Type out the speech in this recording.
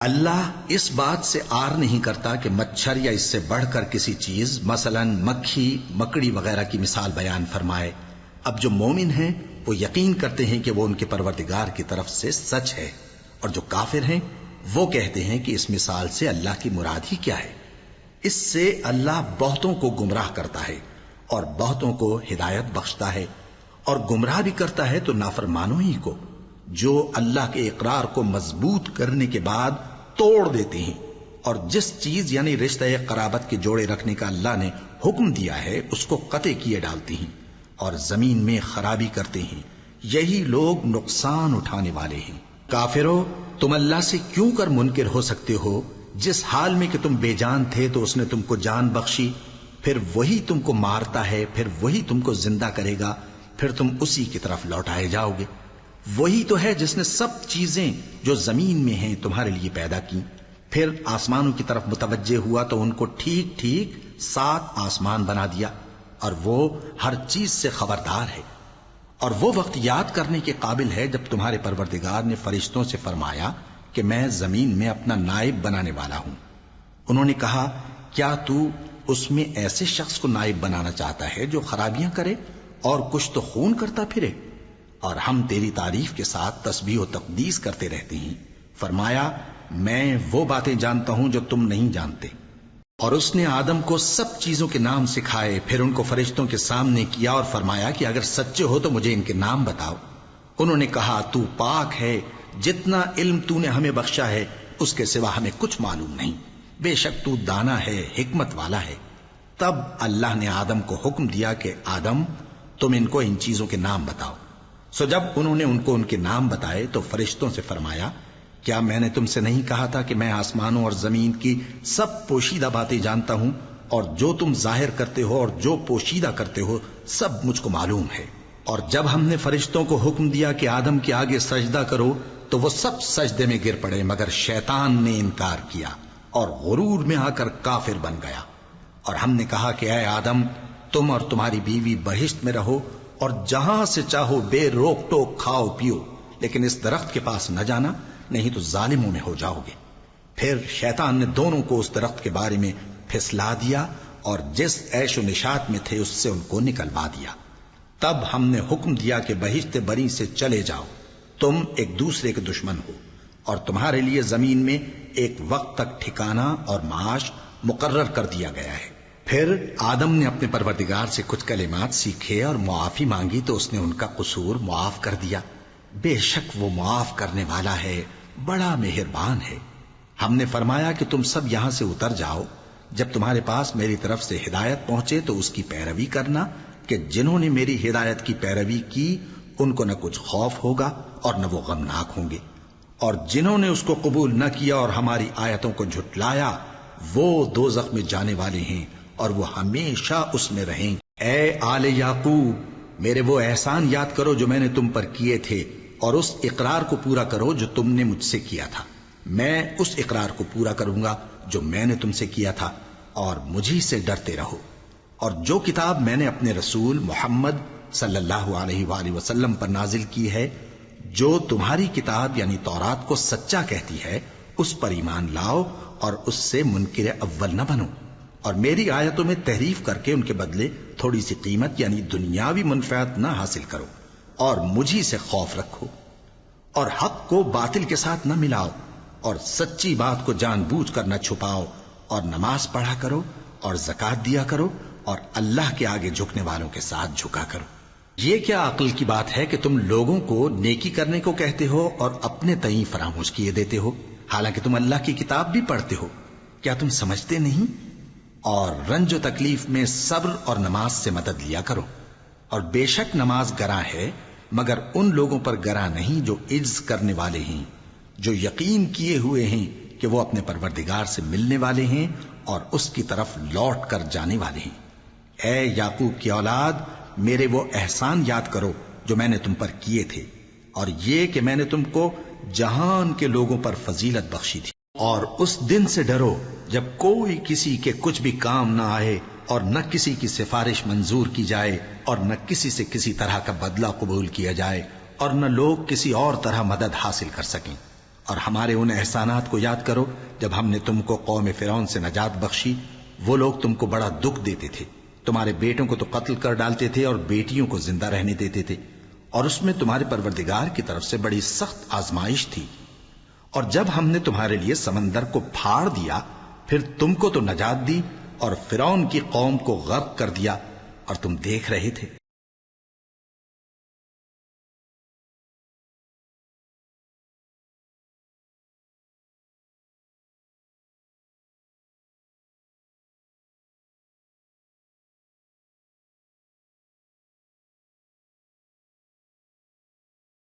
اللہ اس بات سے آر نہیں کرتا کہ مچھر یا اس سے بڑھ کر کسی چیز مثلا مکھی مکڑی وغیرہ کی مثال بیان فرمائے۔ اب جو مومن ہیں وہ یقین کرتے ہیں کہ وہ ان کے پروردگار کی طرف سے سچ ہے، اور جو کافر ہیں وہ کہتے ہیں کہ اس مثال سے اللہ کی مراد ہی کیا ہے۔ اس سے اللہ بہتوں کو گمراہ کرتا ہے اور بہتوں کو ہدایت بخشتا ہے، اور گمراہ بھی کرتا ہے تو نافرمانوں ہی کو، جو اللہ کے اقرار کو مضبوط کرنے کے بعد توڑ دیتے ہیں، اور جس چیز یعنی رشتہ قرابت کے جوڑے رکھنے کا اللہ نے حکم دیا ہے اس کو قطع کیے ڈالتے ہیں اور زمین میں خرابی کرتے ہیں۔ یہی لوگ نقصان اٹھانے والے ہیں۔ کافرو، تم اللہ سے کیوں کر منکر ہو سکتے ہو؟ جس حال میں کہ تم بے جان تھے تو اس نے تم کو جان بخشی، پھر وہی تم کو مارتا ہے، پھر وہی تم کو زندہ کرے گا، پھر تم اسی کی طرف لوٹائے جاؤ گے۔ وہی تو ہے جس نے سب چیزیں جو زمین میں ہیں تمہارے لیے پیدا کی، پھر آسمانوں کی طرف متوجہ ہوا تو ان کو ٹھیک ٹھیک 7 آسمان بنا دیا، اور وہ ہر چیز سے خبردار ہے۔ اور وہ وقت یاد کرنے کے قابل ہے جب تمہارے پروردگار نے فرشتوں سے فرمایا کہ میں زمین میں اپنا نائب بنانے والا ہوں۔ انہوں نے کہا، کیا تو اس میں ایسے شخص کو نائب بنانا چاہتا ہے جو خرابیاں کرے اور کچھ تو خون کرتا پھرے؟ اور ہم تیری تعریف کے ساتھ تسبیح و تقدیس کرتے رہتے ہیں۔ فرمایا، میں وہ باتیں جانتا ہوں جو تم نہیں جانتے۔ اور اس نے آدم کو سب چیزوں کے نام سکھائے، پھر ان کو فرشتوں کے سامنے کیا اور فرمایا کہ اگر سچے ہو تو مجھے ان کے نام بتاؤ۔ انہوں نے کہا، تو پاک ہے، جتنا علم تو نے ہمیں بخشا ہے اس کے سوا ہمیں کچھ معلوم نہیں، بے شک تو دانا ہے، حکمت والا ہے۔ تب اللہ نے آدم کو حکم دیا کہ آدم، تم ان کو ان چیزوں کے نام بتاؤ۔ سو جب انہوں نے ان کو ان کے نام بتائے تو فرشتوں سے فرمایا، کیا میں نے تم سے نہیں کہا تھا کہ میں آسمانوں اور زمین کی سب پوشیدہ باتیں جانتا ہوں، اور جو تم ظاہر کرتے ہو اور جو پوشیدہ کرتے ہو سب مجھ کو معلوم ہے۔ اور جب ہم نے فرشتوں کو حکم دیا کہ آدم کے آگے سجدہ کرو تو وہ سب سجدے میں گر پڑے مگر شیطان نے انکار کیا اور غرور میں آ کر کافر بن گیا۔ اور ہم نے کہا کہ اے آدم، تم اور تمہاری بیوی بہشت میں رہو اور جہاں سے چاہو بے روک ٹوک کھاؤ پیو، لیکن اس درخت کے پاس نہ جانا، نہیں تو ظالموں میں ہو جاؤ گے۔ پھر شیطان نے دونوں کو اس درخت کے بارے میں پھسلا دیا اور جس عیش و نشاط میں تھے اس سے ان کو نکلوا دیا۔ تب ہم نے حکم دیا کہ بہشت بری سے چلے جاؤ، تم ایک دوسرے کے دشمن ہو، اور تمہارے لیے زمین میں ایک وقت تک ٹھکانہ اور معاش مقرر کر دیا گیا ہے۔ پھر آدم نے اپنے پروردگار سے کچھ کلمات سیکھے اور معافی مانگی تو اس نے ان کا قصور معاف کر دیا۔ بے شک وہ معاف کرنے والا ہے، بڑا مہربان ہے۔ ہم نے فرمایا کہ تم سب یہاں سے اتر جاؤ، جب تمہارے پاس میری طرف سے ہدایت پہنچے تو اس کی پیروی کرنا، کہ جنہوں نے میری ہدایت کی پیروی کی ان کو نہ کچھ خوف ہوگا اور نہ وہ غمناک ہوں گے، اور جنہوں نے اس کو قبول نہ کیا اور ہماری آیتوں کو جھٹلایا وہ دوزخ میں جانے والے ہیں اور وہ ہمیشہ اس میں رہیں گے۔ اے آل یعقوب، میرے وہ احسان یاد کرو جو میں نے تم پر کیے تھے، اور اس اقرار کو پورا کرو جو تم نے مجھ سے کیا تھا۔ میں اس اقرار کو پورا کروں گا جو میں نے تم سے کیا تھا، اور مجھی سے ڈرتے رہو۔ اور جو کتاب میں نے اپنے رسول محمد صلی اللہ علیہ وآلہ وسلم پر نازل کی ہے، جو تمہاری کتاب یعنی تورات کو سچا کہتی ہے، اس پر ایمان لاؤ اور اس سے منکر اول نہ بنو، اور میری آیتوں میں تحریف کر کے ان کے بدلے تھوڑی سی قیمت یعنی دنیاوی منفعت نہ حاصل کرو، اور مجھی سے خوف رکھو، اور حق کو باطل کے ساتھ نہ ملاؤ، اور سچی بات کو جان بوجھ کر نہ چھپاؤ، اور نماز پڑھا کرو اور زکوٰۃ دیا کرو، اور اللہ کے آگے جھکنے والوں کے ساتھ جھکا کرو۔ یہ کیا عقل کی بات ہے کہ تم لوگوں کو نیکی کرنے کو کہتے ہو اور اپنے تئیں فراموش کیے دیتے ہو، حالانکہ تم اللہ کی کتاب بھی پڑھتے ہو؟ کیا تم سمجھتے نہیں؟ اور رنج و تکلیف میں صبر اور نماز سے مدد لیا کرو، اور بے شک نماز گراں ہے مگر ان لوگوں پر گراں نہیں جو عجز کرنے والے ہیں، جو یقین کیے ہوئے ہیں کہ وہ اپنے پروردگار سے ملنے والے ہیں اور اس کی طرف لوٹ کر جانے والے ہیں۔ اے یعقوب کی اولاد، میرے وہ احسان یاد کرو جو میں نے تم پر کیے تھے، اور یہ کہ میں نے تم کو جہان کے لوگوں پر فضیلت بخشی تھی۔ اور اس دن سے ڈرو جب کوئی کسی کے کچھ بھی کام نہ آئے، اور نہ کسی کی سفارش منظور کی جائے، اور نہ کسی سے کسی طرح کا بدلہ قبول کیا جائے، اور نہ لوگ کسی اور طرح مدد حاصل کر سکیں، اور ہمارے ان احسانات کو یاد کرو جب ہم نے تم کو قوم فرعون سے نجات بخشی. وہ لوگ تم کو بڑا دکھ دیتے تھے، تمہارے بیٹوں کو تو قتل کر ڈالتے تھے اور بیٹیوں کو زندہ رہنے دیتے تھے، اور اس میں تمہارے پروردگار کی طرف سے بڑی سخت آزمائش تھی. اور جب ہم نے تمہارے لیے سمندر کو پھاڑ دیا پھر تم کو تو نجات دی اور فرعون کی قوم کو غرق کر دیا، اور تم دیکھ رہے تھے.